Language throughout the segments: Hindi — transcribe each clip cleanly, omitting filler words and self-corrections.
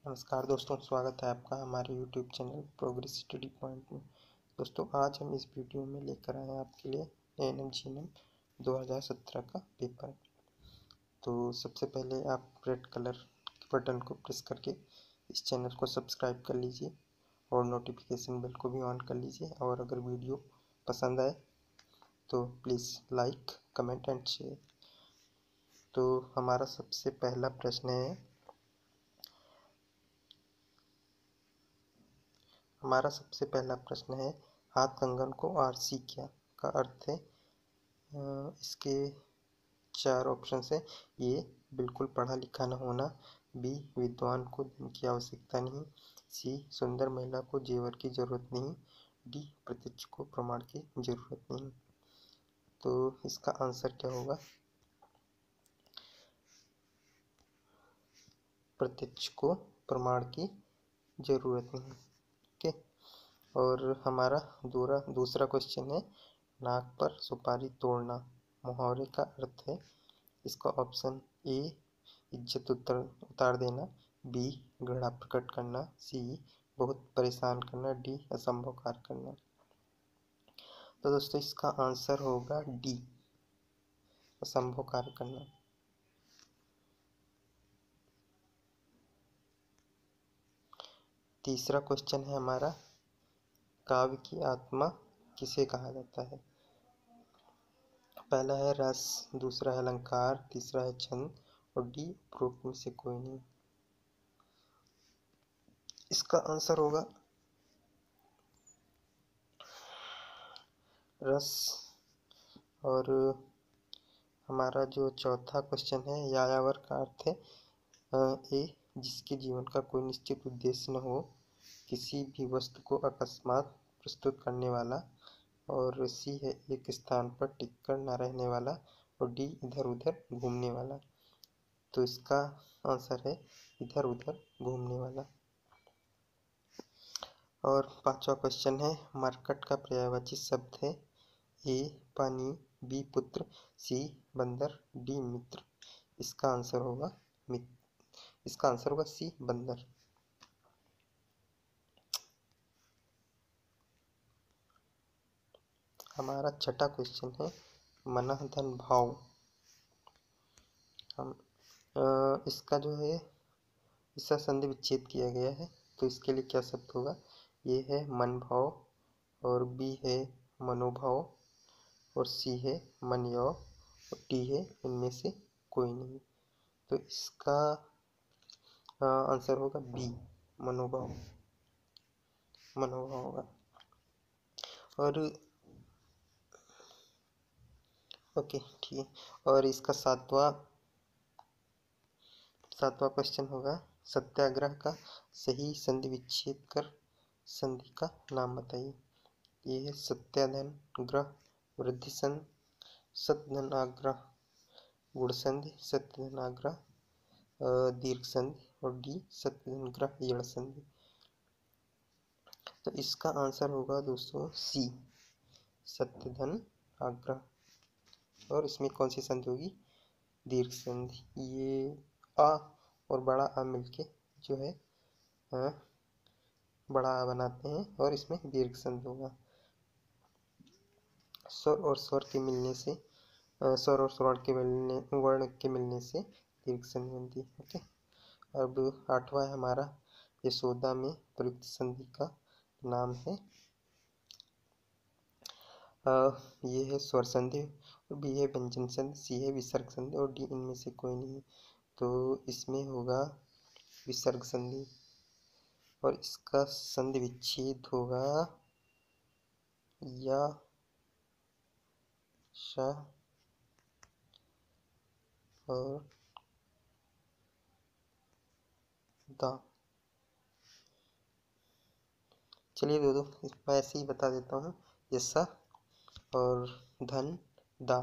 नमस्कार दोस्तों, स्वागत है आपका हमारे YouTube channel progress study point में। दोस्तों, आज हम इस वीडियो में लेकर आए हैं आपके लिए एएनएम जीएनएम 2017 का पेपर। तो सबसे पहले आप रेड कलर के बटन को प्रेस करके इस चैनल को सब्सक्राइब कर लीजिए और नोटिफिकेशन बेल को भी ऑन कर लीजिए। और अगर वीडियो पसंद आए तो please like, comment and share. तो हमारा सबसे पहला प्रश्न है हाथ कंगन को आरसी क्या का अर्थ है। इसके चार ऑप्शन है। ए बिल्कुल पढ़ा लिखा न होना, बी विद्वान को धन की आवश्यकता नहीं, सी सुंदर महिला को जेवर की जरूरत नहीं, डी प्रत्यक्ष को प्रमाण की जरूरत नहीं। तो इसका आंसर क्या होगा? प्रत्यक्ष को प्रमाण की जरूरत नहीं। ओके। और हमारा दूसरा क्वेश्चन है नाक पर सुपारी तोड़ना मुहावरे का अर्थ है। इसका ऑप्शन ए इज्जत उतार देना, बी घृणा प्रकट करना, सी बहुत परेशान करना, डी असंभव कार्य करना। तो दोस्तों, इसका आंसर होगा डी असंभव कार्य करना। तीसरा क्वेश्चन है हमारा काव्य की आत्मा किसे कहा जाता है। पहला है रस, दूसरा है अलंकार, तीसरा है छंद और डी उपरोक्त में से कोई नहीं। इसका आंसर होगा रस। और हमारा जो चौथा क्वेश्चन है यायावर का अर्थ है ए जिसके जीवन का कोई निश्चित उद्देश्य न हो, किसी भी वस्तु को अकस्मात प्रस्तुत करने वाला, और सी है एक स्थान पर टिककर न रहने वाला, और डी इधर उधर घूमने वाला। तो इसका आंसर है इधर उधर घूमने वाला। और पांचवा क्वेश्चन है मरकट का पर्यायवाची शब्द है ए पानी, बी पुत्र, सी बंदर, डी मित्र। इसका आंसर होगा सी बंदर। हमारा छठा क्वेश्चन है मनः धन भाव। हम इसका जो है इसका संधि विच्छेद किया गया है। तो इसके लिए क्या शब्द होगा? ये है मन भाव, और बी है मनोभाव, और सी है मन यौ, और डी है इनमें से कोई नहीं। तो इसका आंसर होगा बी मनोभाव होगा। और ओके, ठीक है। और इसका सातवां क्वेश्चन होगा सत्याग्रह का सही संधि विच्छेद कर संधि का नाम बताइए। ये है सत्याधन ग्रह, वृद्धि संधि, सत्यधनाग्रह, गुण संधि, सत्यधनाग्रह दीर्घ संधि, और डी सत्यधनग्रह यण संधि। तो इसका आंसर होगा दोस्तों सी सत्यधन आग्रह। और इसमें कौन सी संधि होगी? दीर्घ संधि। ये आ और बड़ा आ मिलके जो है बड़ा आ बनाते हैं, और इसमें दीर्घ संधि होगा। स्वर और स्वर के मिलने से स्वर और स्वर्ण के मिलने वर्ण के मिलने से दीर्घ संधि बनती है। ओके। अब आठवां है हमारा यशोदा में प्रयुक्त संधि का नाम है ये है स्वर संधि, बी है व्यंजन संधि, सी है विसर्ग संधि, और डी इनमें से कोई नहीं। तो इसमें होगा विसर्ग संधि, और इसका संधि विच्छेद होगा या श और दा। चलिए मैं ऐसे ही बता देता हूँ। यशा और धन दा,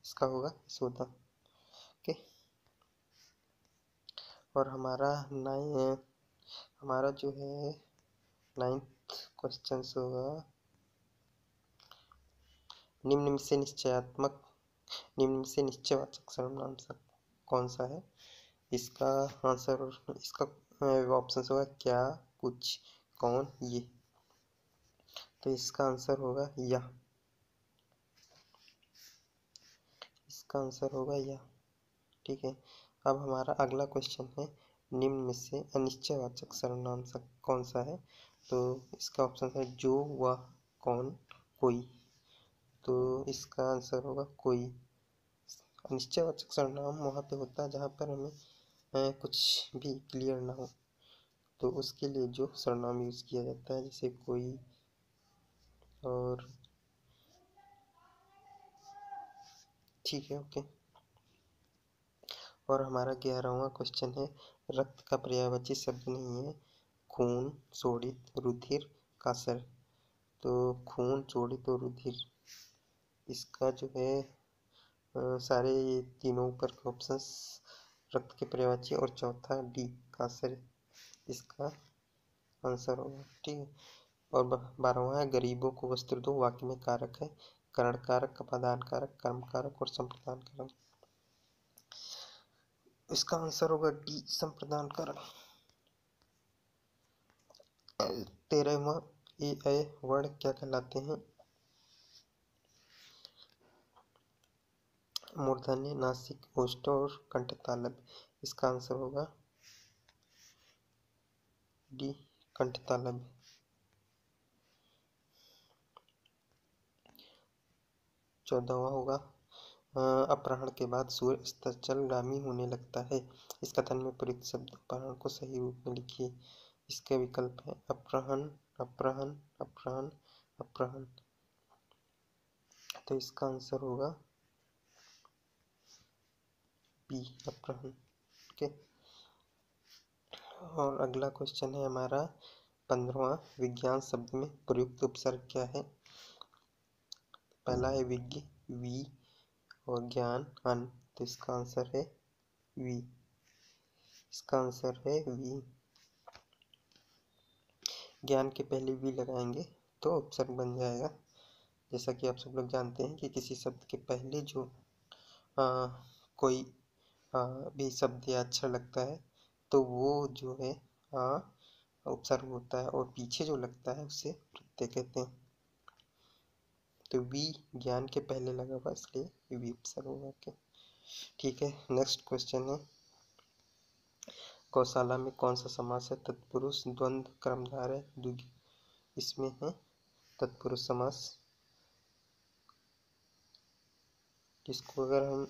इसका होगा यशोदा। ओके। और हमारा जो है 9th क्वेश्चन होगा निम्न में से निश्चयवाचक सर्वनाम कौन सा है। इसका आंसर, इसका ऑप्शन होगा क्या, कुछ, कौन, ये। तो इसका आंसर होगा या, इसका आंसर होगा या। ठीक है, अब हमारा अगला क्वेश्चन है, निम्न में से अनिश्चयवाचक सर्वनाम कौन सा है। तो इसका ऑप्शन है जो, वह, कौन, कोई। तो इसका आंसर होगा कोई। अनिश्चयवाचक सर्वनाम वहाँ पे होता है जहाँ पर हमें कुछ भी क्लियर ना हो, तो उसके लिए जो सर्वनाम यूज किया जाता है, जैसे कोई और। ठीक है, ओके। और हमारा 11वां क्वेश्चन है, रक्त का पर्यायवाची शब्द नहीं है, खून, शोणित, रुधिर, कासर। तो खून, शोणित और रुधिर, इसका जो है सारे ये तीनों ऊपर के ऑप्शंस रक्त के पर्यायवाची, और चौथा डी कासर, इसका आंसर होगा। ठीक है, और 12वां है, गरीबों को वस्त्र दो, वाक्य में कारक है, करण कारक, अपादान कारक, कर्म कारक और संप्रदान कारक। इसका आंसर होगा डी संप्रदान कारक। 13वां, ए अय वर्ण क्या कहलाते हैं। मूर्धन्य, नासिक, ओष्ठ और कंठतालव्य। इसका आंसर होगा डी कंठतालव्य। 14वां होगा, अपहरण के बाद सूर्य अस्ताचलगामी होने लगता है। इस कथन में प्रयुक्त शब्द अपहरण को सही रूप में लिखिए। इसके विकल्प है अपहरण, अपहरण, अपहरण, अपहरण। तो इसका आंसर होगा बी अपहरण। ओके, और अगला क्वेश्चन है हमारा 15वां, विज्ञान शब्द में प्रयुक्त उपसर्ग क्या है। पहला है विज्ञ, वी, और ज्ञान, अन। तो इसका आंसर है वी। इसका आंसर है वी। ज्ञान के पहले वी लगाएंगे तो उपसर्ग बन जाएगा। जैसा कि आप सब लोग जानते हैं कि किसी शब्द के पहले जो कोई भी शब्द या अक्षर लगता है तो वो जो है उपसर्ग होता है, और पीछे जो लगता है उसे प्रत्यय कहते हैं। तो वी ज्ञान के पहले लगा हुआ, इसलिए वी उपसर्ग होगा। ओके, ठीक है। नेक्स्ट क्वेश्चन है, गौशाला में कौन सा समास है, तत्पुरुष, द्वंद्व, कर्मधारय, द्विगु। इसमें है तत्पुरुष समास, जिसको अगर हम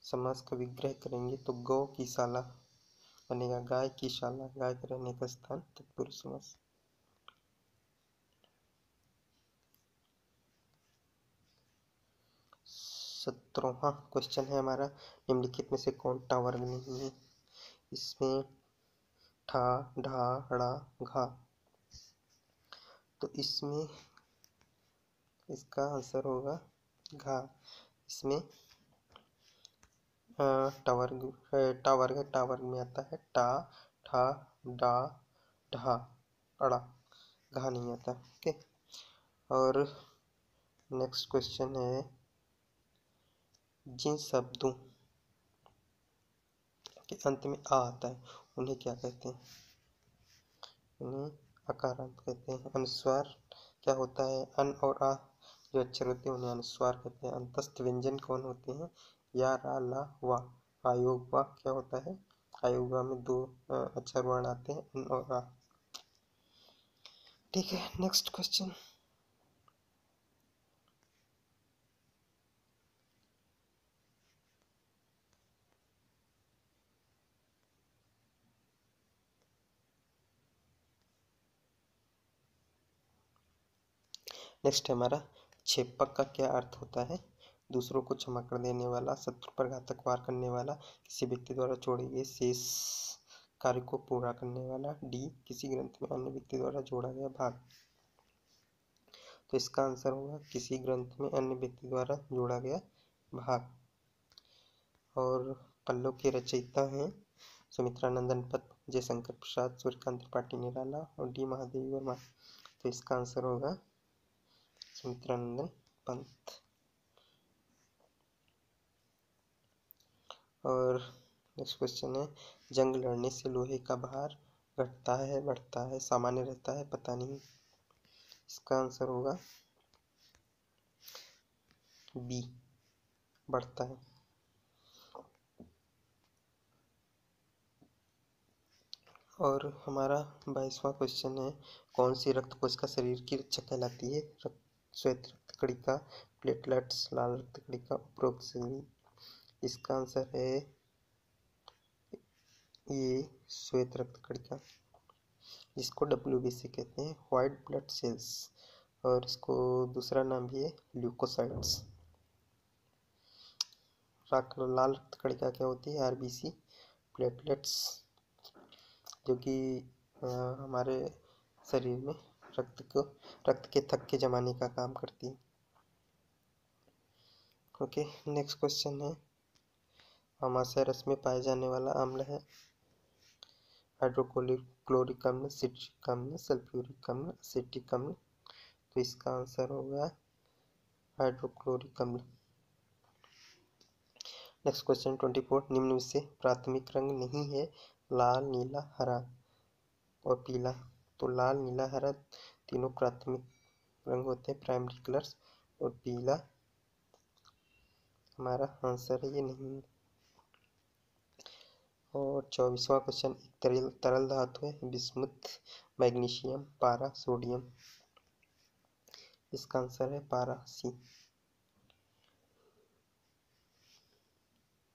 समास का विग्रह करेंगे तो गौ की शाला बनेगा, गाय की शाला, गाय के रहने का स्थान, तत्पुरुष समास। सत्रहवां क्वेश्चन है हमारा, निम्नलिखित में से कौन टा वर्ग नहीं है। इसमें ठा, ढा, ड़ा, घा। तो इसमें इसका आंसर होगा घा। इसमें टावर्ग टावर्ग में आता है टा, ठा, डा, ढा, अड़ा, घा नहीं आता। ओके, और नेक्स्ट क्वेश्चन है, जिन शब्दों के अंत में आ आता है उन्हें क्या कहते हैं। उन्हें अकारांत कहते हैं। अनुस्वार क्या होता है, अन और आ जो अक्षर होते हैं उन्हें अनुस्वार कहते हैं। अंतस्थ व्यंजन कौन होते हैं, या, रा, ला, वा। आयोग वा क्या होता है, आयोग वा में 2 अक्षर वर्ण आते हैं, अन और आ। ठीक है, नेक्स्ट क्वेश्चन, नेक्स्ट हमारा, क्षेपक का क्या अर्थ होता है। दूसरों को क्षमा कर देने वाला, शत्रु पर घातक वार करने वाला, किसी व्यक्ति द्वारा छोड़े गए शेष कार्य को पूरा करने वाला। डी, किसी ग्रंथ में अन्य व्यक्ति द्वारा जोड़ा गया भाग। तो इसका आंसर होगा किसी ग्रंथ में अन्य व्यक्ति द्वारा जोड़ा गया भाग। और पल्लव के रचयिता हैं सुमित्रा नंदन पत, जयशंकर प्रसाद, सूर्यकांत त्रिपाठी निराला और डी महादेवी वर्मा। तो इसका आंसर होगा सुमित्रा नंदन पंत। और नेक्स्ट क्वेश्चन है, जंग लड़ने से लोहे का भार घटता है, बढ़ता है, सामान्य रहता है, पता नहीं। इसका आंसर होगा बी, बढ़ता है। और हमारा 22वां क्वेश्चन है, कौन सी रक्त कोशिका शरीर की रक्षा कहलाती है? श्वेत रक्त कणिका, प्लेटलेट्स, लाल रक्त कणिका, उपरोक्त सभी। इसका आंसर है ये श्वेत रक्त कणिका, जिसको WBC कहते हैं, व्हाइट ब्लड सेल्स, और इसको दूसरा नाम भी है ल्यूकोसाइट्स। लाल रक्त कणिका क्या होती है? RBC, प्लेटलेट्स, जो कि हमारे शरीर में रक्त के थक्के जमाने का काम करती है। ओके, नेक्स्ट क्वेश्चन है, अमाशय रस में पाए जाने वाला अम्ल है हाइड्रोक्लोरिक अम्ल, सिट्रिक अम्ल, सल्फ्यूरिक अम्ल, एसिटिक अम्ल। तो इसका आंसर होगा हाइड्रोक्लोरिक अम्ल। नेक्स्ट क्वेश्चन 24, निम्न में से प्राथमिक रंग नहीं है? लाल, नीला, हरा और पीला। तो लाल, नीला, हरा तीनों प्राथमिक रंग होते हैं, प्राइमरी कलर्स, और पीला हमारा आंसर है, ये नहीं है। और 24वां क्वेश्चन, एक तरल धातु है, बिस्मुथ, मैग्नीशियम, पारा, सोडियम। इसका आंसर है पारा, सी।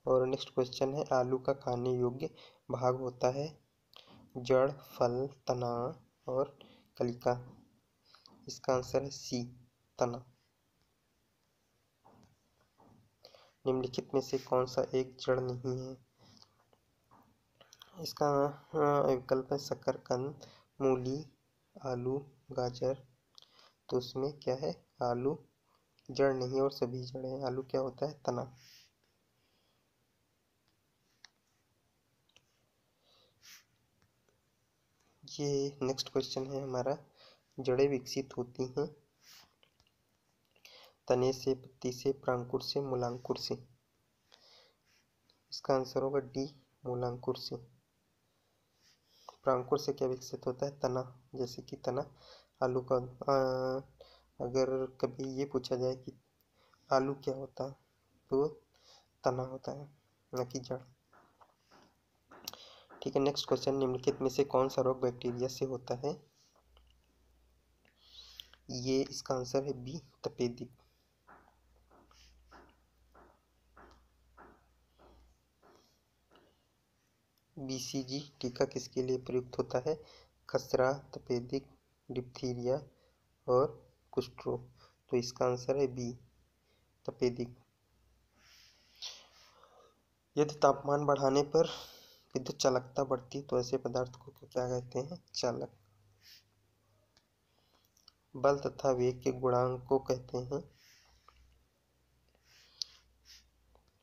और नेक्स्ट क्वेश्चन है, आलू का खाने योग्य भाग होता है जड़, फल, तना और कलिका। इसका आंसर है सी, तना। निम्नलिखित में से कौन सा एक जड़ नहीं है? इसका विकल्प है शकरकंद, मूली, आलू, गाजर। तो उसमें क्या है? आलू जड़ नहीं और सभी जड़ है। आलू क्या होता है? तना। ये नेक्स्ट क्वेश्चन है हमारा, जड़ें विकसित होती हैं तने से, पत्ती से, प्रांकुर से, मूलांकुर से। इसका आंसर होगा डी, मूलांकुर से। प्रांकुर से क्या विकसित होता है? तना, जैसे कि तना आलू का। अगर कभी ये पूछा जाए कि आलू क्या होता है, तो तना होता है, न कि जड़। ठीक है, नेक्स्ट क्वेश्चन, निम्नलिखित में से कौन सा रोग बैक्टीरिया से होता है? ये इसका आंसर है बी, तपेदिक। BCG टीका किसके लिए प्रयुक्त होता है? खसरा, तपेदिक, डिप्थीरिया और कुष्ठ रोग। तो इसका आंसर है बी, तपेदिक। यदि तापमान बढ़ाने पर विद्युत चालकता बढ़ती तो ऐसे पदार्थ को क्या कहते हैं? चालक। बल तथा वेग के गुणांक को कहते हैं,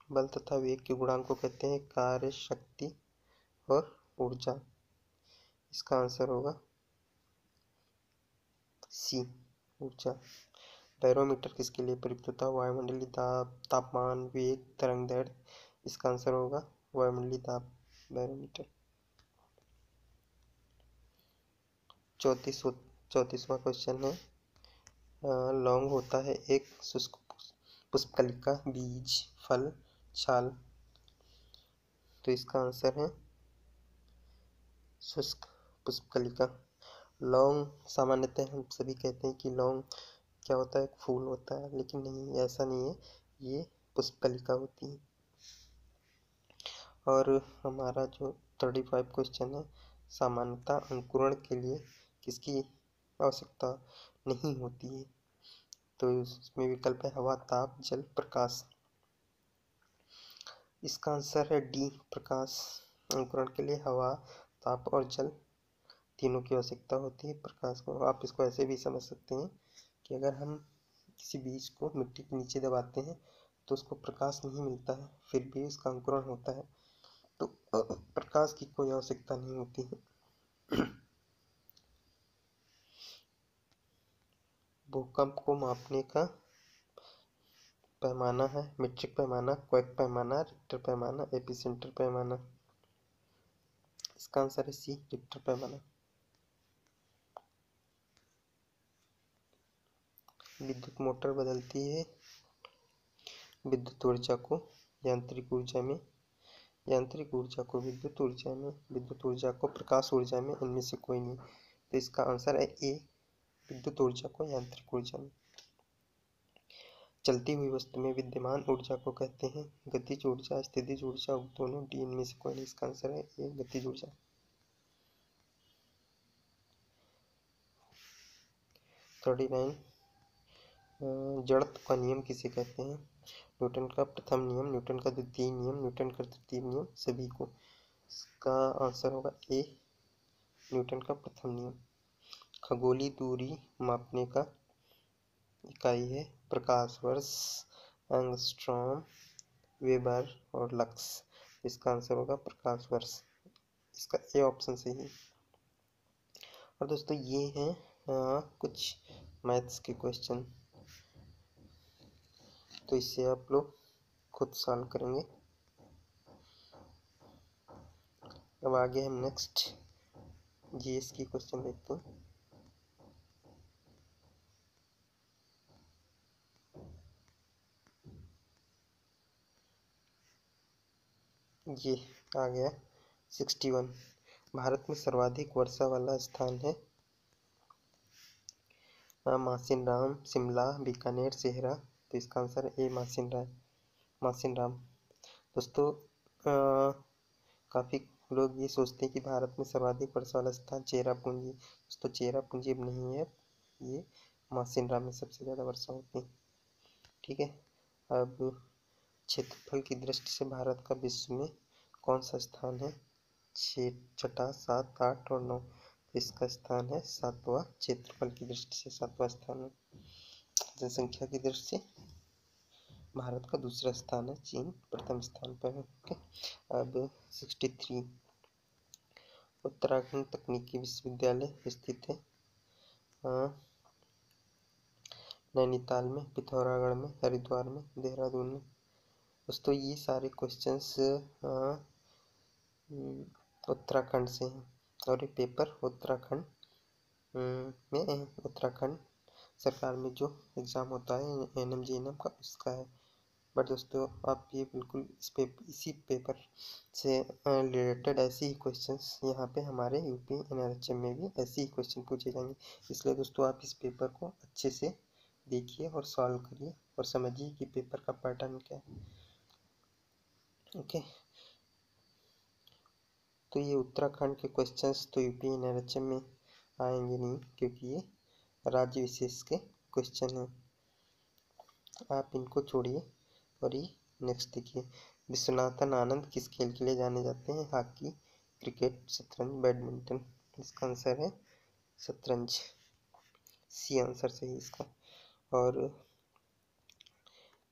बल तथा वेग के गुणांक को कहते हैं कार्य शक्ति और ऊर्जा। इसका आंसर होगा सी, ऊर्जा। बैरोमीटर किसके लिए प्रयुक्त होता है? वायुमंडलीय दाब, तापमान, वेग, तरंग दैर्ध्य। इसका आंसर होगा वायुमंडलीय दाब, बैरोमीटर। 34वां क्वेश्चन है, लौंग होता है एक शुष्क पुष्पकलिका, बीज, फल, छाल। तो इसका आंसर है शुष्क पुष्पकलिका। लौंग सामान्यतः हम सभी कहते हैं कि लौंग क्या होता है? एक फूल होता है, लेकिन नहीं, ऐसा नहीं है, ये पुष्पकलिका होती है। और हमारा जो 35 क्वेश्चन है, सामान्यतः अंकुरण के लिए किसकी आवश्यकता नहीं होती है? तो इसमें विकल्प है हवा, ताप, जल, प्रकाश। इसका आंसर है डी, प्रकाश। अंकुरण के लिए हवा, ताप और जल तीनों की आवश्यकता होती है। प्रकाश को आप इसको ऐसे भी समझ सकते हैं कि अगर हम किसी बीज को मिट्टी के नीचे दबाते हैं तो उसको प्रकाश नहीं मिलता है, फिर भी उसका अंकुरण होता है, तो प्रकाश की कोई आवश्यकता नहीं होती है। भूकंप को मापने का पैमाना है मीट्रिक पैमाना, क्वेक पैमाना, रिक्टर पैमाना, एपिसेंटर पैमाना। इसका आंसर है सी, रिक्टर पैमाना। विद्युत मोटर बदलती है विद्युत ऊर्जा को यांत्रिक ऊर्जा में, यांत्रिक ऊर्जा को विद्युत ऊर्जा में, विद्युत ऊर्जा को प्रकाश ऊर्जा में, इनमें से कोई नहीं। तो इसका आंसर है ए, विद्युत ऊर्जा को यांत्रिक ऊर्जा में। चलती हुई वस्तु में विद्यमान ऊर्जा को कहते हैं गतिज ऊर्जा, स्थितिज ऊर्जा, दोनों, डी, इनमें से कोई नहीं। इसका आंसर है ए, गतिज ऊर्जा। 39 जड़त्व का नियम किसे कहते हैं? न्यूटन का प्रथम नियम, न्यूटन का द्वितीय नियम, न्यूटन का तृतीय नियम, सभी को। इसका आंसर होगा ए, न्यूटन का प्रथम नियम। खगोलीय दूरी मापने का इकाई है प्रकाश वर्ष, एंगस्ट्रॉम, वेबर और लक्स। इसका आंसर होगा प्रकाश वर्ष। इसका ए ऑप्शन सही है। और दोस्तों ये हैं कुछ मैथ्स के क्वेश्चन, तो इससे आप लोग खुद सॉल्व करेंगे। अब आगे हम नेक्स्ट जीएस की क्वेश्चन देखते हैं। ये आ गया 61। भारत में सर्वाधिक वर्षा वाला स्थान है मासिनराम, शिमला, बीकानेर, सेहरा। तो इसका आंसर है ए, मासिनराम। दोस्तों काफ़ी लोग ये सोचते हैं कि भारत में सर्वाधिक वर्षा वाला स्थान चेरापूंजी। दोस्तों चेरापूंजी अब नहीं है, ये मासिनराम में सबसे ज़्यादा वर्षा होती है। ठीक है। अब क्षेत्रफल की दृष्टि से भारत का विश्व में कौन सा स्थान है? 6, 6, 7, 8 और 9। इसका स्थान है 7वां, क्षेत्रफल की दृष्टि से 7वां स्थान है। जनसंख्या की दृष्टि से भारत का दूसरा स्थान है, चीन प्रथम स्थान पर है। ओके। अब 63 उत्तराखंड तकनीकी विश्वविद्यालय स्थित है नैनीताल में, पिथौरागढ़ में, हरिद्वार में, देहरादून में। दोस्तों ये सारे क्वेश्चंस उत्तराखंड से हैं और ये पेपर उत्तराखंड में, उत्तराखंड सरकार में जो एग्ज़ाम होता है NM-JNM का, उसका है। बट दोस्तों आप ये बिल्कुल इसी पेपर से रिलेटेड ऐसे ही क्वेश्चंस यहाँ पे हमारे यूपी NRHM में भी ऐसे ही क्वेश्चन पूछे जाएंगे। इसलिए दोस्तों आप इस पेपर को अच्छे से देखिए और सॉल्व करिए और समझिए कि पेपर का पैटर्न क्या है। ओके। तो ये उत्तराखंड के क्वेश्चंस तो यूपी NRHM में आएंगे नहीं, क्योंकि ये राज्य विशेष के क्वेश्चन हैं। आप इनको छोड़िए और ये नेक्स्ट देखिए। विश्वनाथन आनंद किस खेल के लिए जाने जाते हैं? हॉकी, क्रिकेट, शतरंज, बैडमिंटन। इसका आंसर है शतरंज, सी आंसर सही इसका। और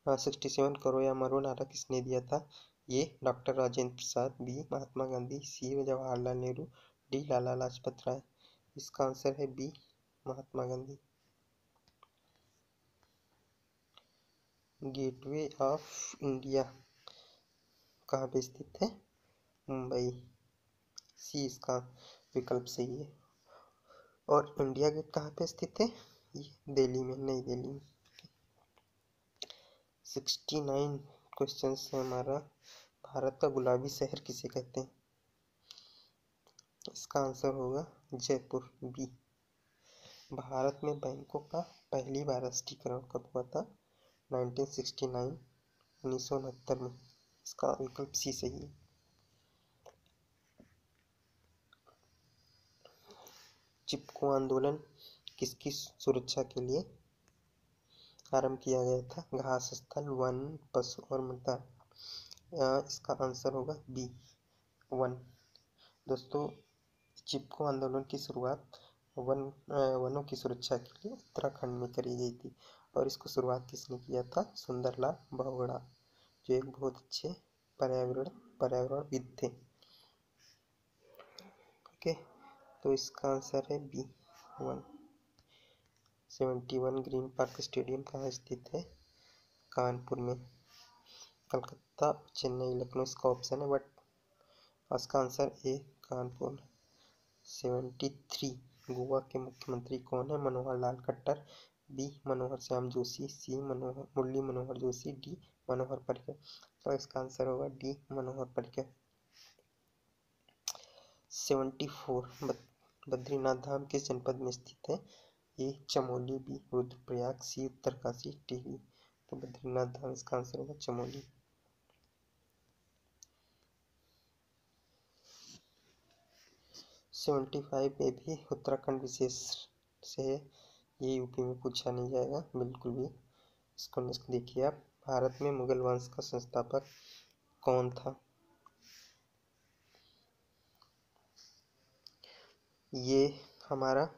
67 करो या मरो नारा किसने दिया था? ये doctor Rajendra Prasad, B Mahatma Gandhi, C Jawaharlal Nehru, D Lala Lajpat Rai. इसका आंसर है B, Mahatma Gandhi. Gateway of India कहाँ पे स्थित है? मुंबई, सी इसका विकल्प सही है। और इंडिया गेट कहाँ पे स्थित है? ये दिल्ली में, नई दिल्ली में। 69 क्वेश्चन है हमारा। भारत का गुलाबी शहर किसे कहते हैं? इसका आंसर होगा जयपुर, बी। भारत में बैंकों का पहली बार राष्ट्रीयकरण कब हुआ था? 1969, 1969 में। इसका विकल्प सी सही है। चिपको आंदोलन किसकी सुरक्षा के लिए आरंभ किया गया था? घास स्थल, वन, पशु और मृदा। इसका आंसर होगा बी, वन। दोस्तों चिपको आंदोलन की शुरुआत वनों की सुरक्षा के लिए उत्तराखंड में करी गई थी और इसको शुरुआत किसने किया था? सुंदरलाल बहुगुणा, जो एक बहुत अच्छे पर्यावरणविद थे। ओके। तो इसका आंसर है बी, 1। 71 ग्रीन पार्क स्टेडियम कहाँ स्थित है? कानपुर में, कलकत्ता, चेन्नई, लखनऊ इसका ऑप्शन है, बट इसका आंसर ए कानपुर। 73 गोवा के मुख्यमंत्री कौन है? मनोहर लाल खट्टर, बी मनोहर श्याम जोशी, सी मुरली मनोहर जोशी, डी मनोहर पर्रिकर। तो इसका आंसर होगा डी मनोहर पर्रिकर। 74 बद्रीनाथ धाम किस जनपद में स्थित है? ए चमोली, बी रुद्रप्रयाग, सी उत्तरकाशी, टिहरी। तो बद्रीनाथ धाम इसका आंसर होगा चमोली। 75 में भी उत्तराखंड विशेष से है, ये यूपी में पूछा नहीं जाएगा बिल्कुल भी। इसको नेक्स्ट देखिए आप, भारत में मुगल वंश का संस्थापक कौन था? ये हमारा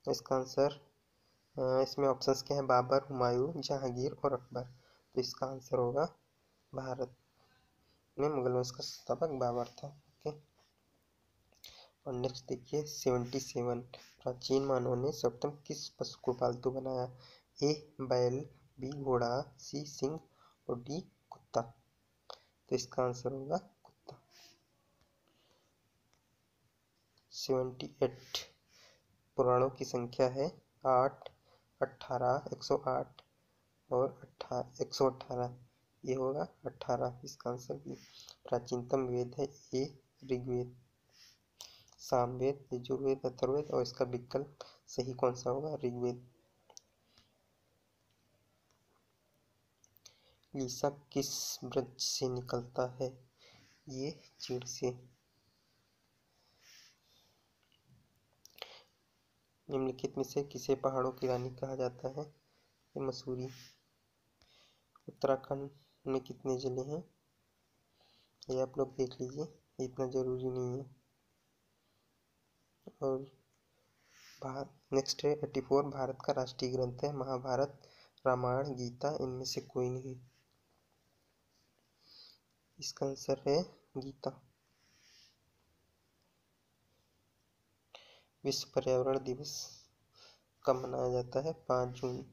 इसका आंसर, इसमें ऑप्शंस क्या हैं? बाबर, हुमायूं, जहांगीर और अकबर। तो इसका आंसर होगा भारत में मुगल वंश का संस्थापक बाबर था। ओके, और नेक्स्ट देखिए 77 प्राचीन मानव ने सर्वप्रथम किस पशु को पालतू बनाया? ए बैल, बी घोड़ा, सी सिंह और डी कुत्ता। तो इसका आंसर होगा कुत्ता। 78 पुराणों की संख्या है 8, 18, 108 और 118। ये होगा 18, इसका आंसर बी। प्राचीनतम वेद है ए ऋग्वेद, सामवेद, यजुर्वेद, अथर्ववेद और इसका विकल्प सही कौन सा होगा? ऋग्वेद। लीसा किस वृक्ष से निकलता है? ये चीड़ से। निम्नलिखित में से किसे पहाड़ों की रानी कहा जाता है? ये मसूरी। उत्तराखंड में कितने जिले हैं? ये आप लोग देख लीजिए, इतना जरूरी नहीं है। और नेक्स्ट है 84 भारत का राष्ट्रीय ग्रंथ है महाभारत, रामायण, गीता, इनमें से कोई नहीं। इसका आंसर है गीता। विश्व पर्यावरण दिवस कब मनाया जाता है? 5 जून।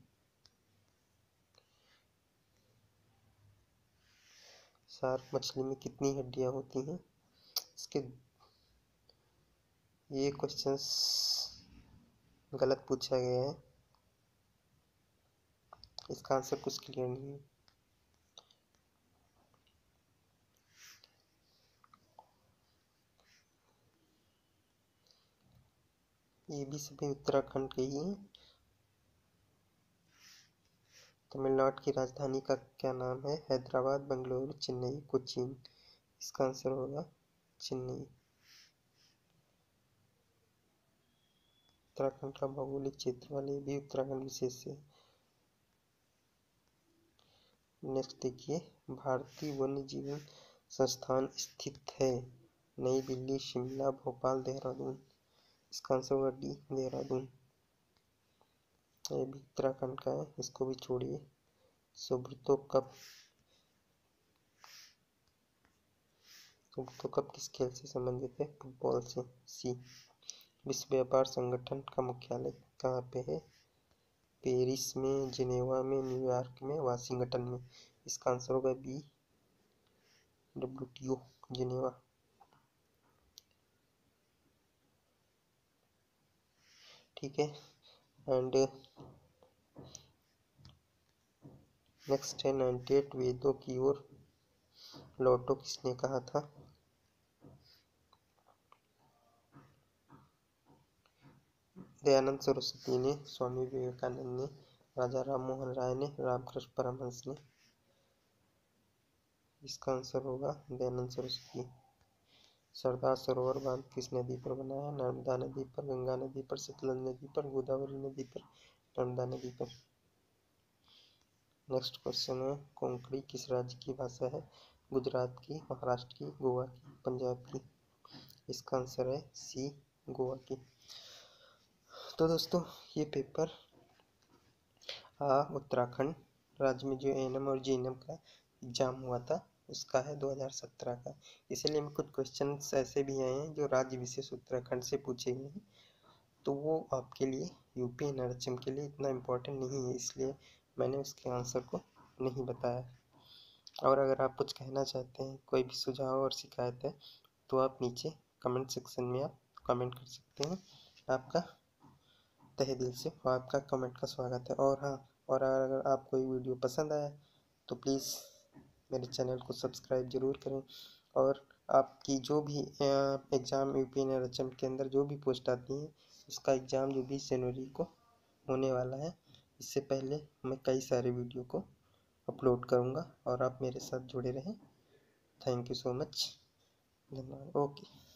शार्क मछली में कितनी हड्डियां होती हैं? इसके ये क्वेश्चंस गलत पूछा गया है, इसका आंसर कुछ क्लियर नहीं है। ये भी सभी उत्तराखंड के ही हैं। तमिलनाडु की राजधानी का क्या नाम है? हैदराबाद, बेंगलुरु, चेन्नई, कोचीन। इसका आंसर होगा चेन्नई। उत्तराखंड का भौगोलिक क्षेत्र वाले भी उत्तराखंड विशेष है। नेक्स्ट देखिए, भारतीय वन्य जीवन संस्थान स्थित है नई दिल्ली, शिमला, भोपाल, देहरादून। इसका आंसर होगा डी देहरादून। ये भी उत्तराखंड का है, इसको भी छोड़िए। सुब्रतो कप किस खेल से संबंधित है? फुटबॉल से। सी विश्व व्यापार संगठन का मुख्यालय कहाँ पे है? पेरिस में, जिनेवा में, न्यूयॉर्क में, वाशिंगटन में। इसका आंसर होगा बी WTO, जिनेवा। ठीक है, एंड नेक्स्ट है 98 वेदों की ओर लौटो किसने कहा था? दयानंद सरस्वती ने, स्वामी विवेकानंद ने, राजा राम मोहन राय ने, रामकृष्ण परमहंस ने। इसका आंसर होगा दयानंद सरस्वती। सरदार सरोवर बांध किस नदी पर बना है? नर्मदा नदी पर, गंगा नदी पर, सतलज नदी पर, गोदावरी नदी पर, नर्मदा नदी पर। नेक्स्ट क्वेश्चन है, कोंकणी किस राज्य की भाषा है? गुजरात की, महाराष्ट्र की, गोवा की, पंजाब की। इसका आंसर है सी गोवा की। तो दोस्तों ये पेपर उत्तराखंड राज्य में जो ANM और JNM का एग्जाम हुआ था उसका है 2017 का। इसलिए में कुछ क्वेश्चंस ऐसे भी आए हैं जो राज्य विशेष उत्तराखंड से पूछे गए हैं, तो वो आपके लिए UP NRHM के लिए इतना इम्पोर्टेंट नहीं है, इसलिए मैंने उसके आंसर को नहीं बताया। और अगर आप कुछ कहना चाहते हैं, कोई भी सुझाव और शिकायत है, तो आप नीचे कमेंट सेक्शन में आप कमेंट कर सकते हैं। आपका तहे दिल से आपका कमेंट का स्वागत है। और हाँ, और अगर आपको ये वीडियो पसंद आया तो प्लीज़ मेरे चैनल को सब्सक्राइब ज़रूर करें। और आपकी जो भी एग्ज़ाम यूपीएससी और एचएम के अंदर जो भी पोस्ट आती है, उसका एग्ज़ाम जो 20 जनवरी को होने वाला है, इससे पहले मैं कई सारे वीडियो को अपलोड करूँगा और आप मेरे साथ जुड़े रहें। Thank you so much. धन्यवाद। ओके।